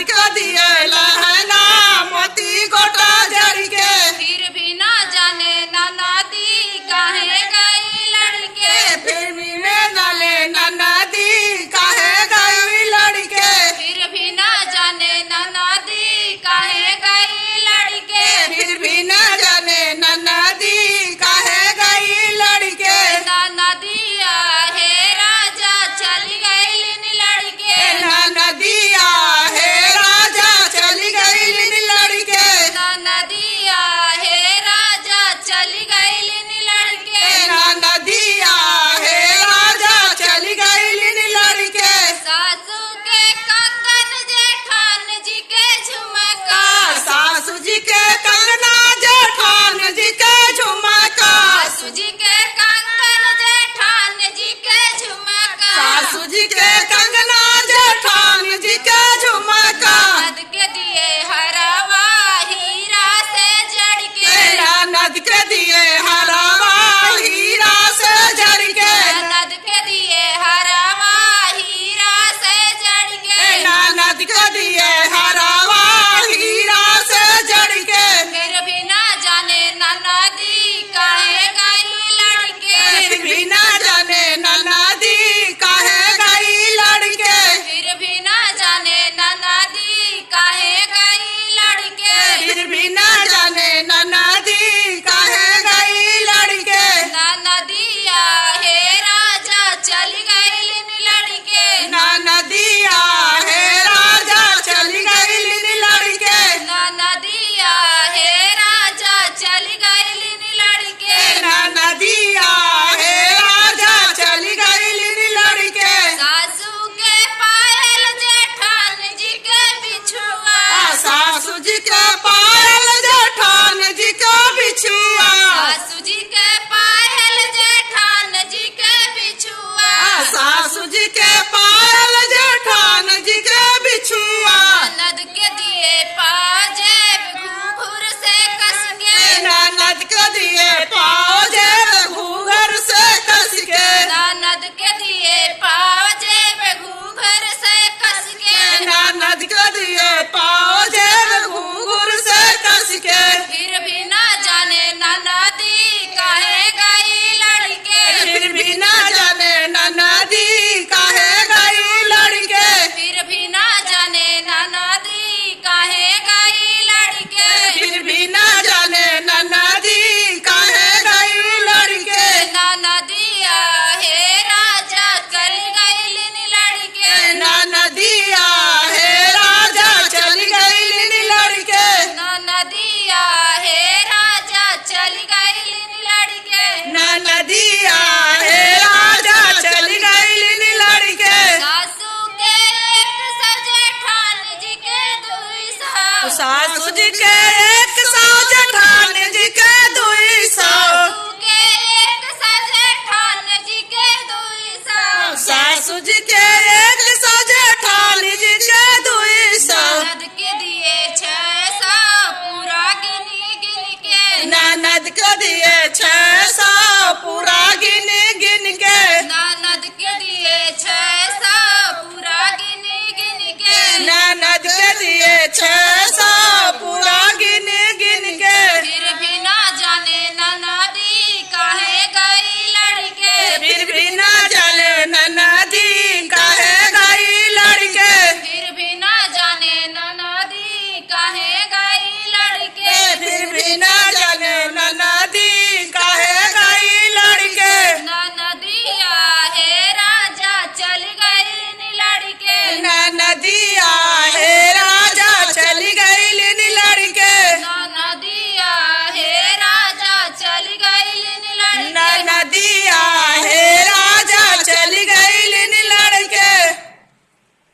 नद के दिए लहंगा मोती गोटा जड़ के। फिर भी ना जाने नदी काहे गई लड़के। फिर भी में नले नदी काहे गई लड़के। फिर भी ना जाने नदी काहे गई लड़के। फिर भी न जाने नदी काहे गई लड़के। नदिया है राजा चली गई लड़के। नदिया है राजा चली गई लड़के। नदिया है राजा चली गई लड़के। नदिया है राजा चली गई लड़के। सासू के कंगन जेठान जी के झुमका। सासू जी के कंगना जेठान जी के झुमका। सासू जी के कंगन जेठान जी के झुमका। सासू जी के कंगना जेठान जी के झुमका। नद के दिए हरवा हीरा से जड़ के। नद के दिए हरवा हीरा से जड़ के। नद के दिए हरवा हीरा से जड़ के। नद के दिए हरवा हीरा से जड़ के। फिर भी ना जाने नदी काहे गई लड़के। फिर भी न जाने नदी काहे गई लड़के। फिर भी ना जाने नदी काहे गई लड़के। फिर भी न जाने नदी काहे गई लड़के। नदिया है राजा चली गई लड़के। नदिया है राजा चली गई लड़के। नदिया है राजा चली गई लड़के। नदिया है राजा चली गई लड़के। सासू के पायल जेठान जी के बिछुआ। सासू जी के पायल जेठान जी के बिछुआ। सासू जी के पायल जेठान जी के बिछुआ। सासू जी के पायल जेठान जी के बिछुआ। नद के दिए पाजेब घूंघर से कस के। नद के दिए पाजे घूंघर से कस के। नद के दिए पाजेब घूंघर से कस के। नद के दिए पाजे घूंघर से कस के। फिर भी ना जाने नदी काहे गई लड़के। फिर भी न जाने नदी काहे गई लड़के। फिर भी ना जाने नदी काहे गई लड़के। फिर भी न जाने नदी काहे गई लड़के। नदिया है राजा चली गई लड़के। नदिया है राजा चली गई लड़के। नदिया है राजा चली गई लड़के। नदिया है राजा चली गई लड़के। सासू के एक सजे ठान जी के दुई सौ। सासू जी के एक सौ जेठान जी के दुई